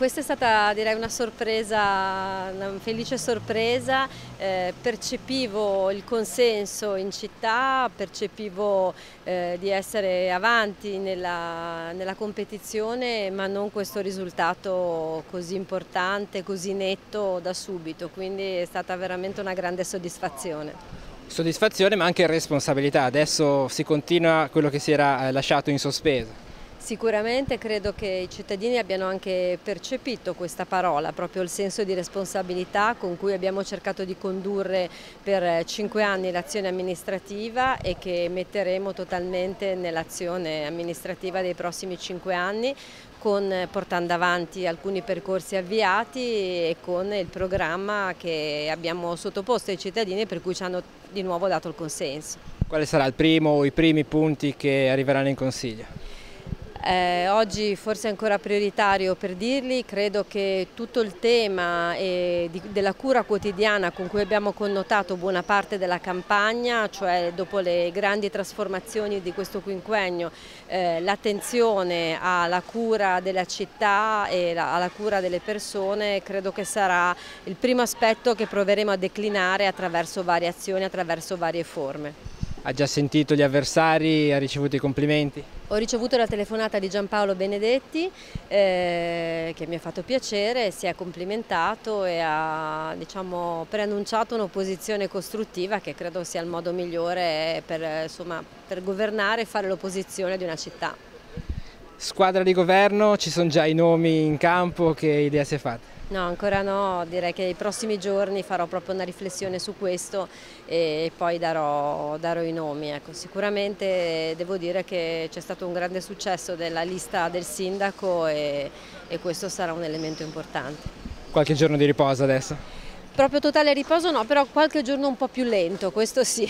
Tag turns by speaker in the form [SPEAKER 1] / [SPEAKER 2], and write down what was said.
[SPEAKER 1] Questa è stata, direi, una sorpresa, una felice sorpresa. Percepivo il consenso in città, percepivo di essere avanti nella competizione, ma non questo risultato così importante, così netto da subito, quindi è stata veramente una grande soddisfazione.
[SPEAKER 2] Soddisfazione ma anche responsabilità, adesso si continua quello che si era lasciato in sospeso.
[SPEAKER 1] Sicuramente credo che i cittadini abbiano anche percepito questa parola, proprio il senso di responsabilità con cui abbiamo cercato di condurre per 5 anni l'azione amministrativa e che metteremo totalmente nell'azione amministrativa dei prossimi 5 anni, portando avanti alcuni percorsi avviati e con il programma che abbiamo sottoposto ai cittadini e per cui ci hanno di nuovo dato il consenso.
[SPEAKER 2] Quale sarà il primo o i primi punti che arriveranno in Consiglio?
[SPEAKER 1] Oggi forse è ancora prioritario per dirli, credo che tutto il tema della cura quotidiana con cui abbiamo connotato buona parte della campagna, cioè dopo le grandi trasformazioni di questo quinquennio, l'attenzione alla cura della città e alla cura delle persone, credo che sarà il primo aspetto che proveremo a declinare attraverso varie azioni, attraverso varie forme.
[SPEAKER 2] Ha già sentito gli avversari, ha ricevuto i complimenti?
[SPEAKER 1] Ho ricevuto la telefonata di Giampaolo Benedetti che mi ha fatto piacere, si è complimentato e ha, diciamo, preannunciato un'opposizione costruttiva che credo sia il modo migliore per governare e fare l'opposizione di una città.
[SPEAKER 2] Squadra di governo, ci sono già i nomi in campo, che idea si è fatta?
[SPEAKER 1] No, ancora no, direi che nei prossimi giorni farò proprio una riflessione su questo e poi darò i nomi. Ecco, sicuramente devo dire che c'è stato un grande successo della lista del sindaco e questo sarà un elemento importante.
[SPEAKER 2] Qualche giorno di riposo adesso?
[SPEAKER 1] Proprio totale riposo no, però qualche giorno un po' più lento, questo sì.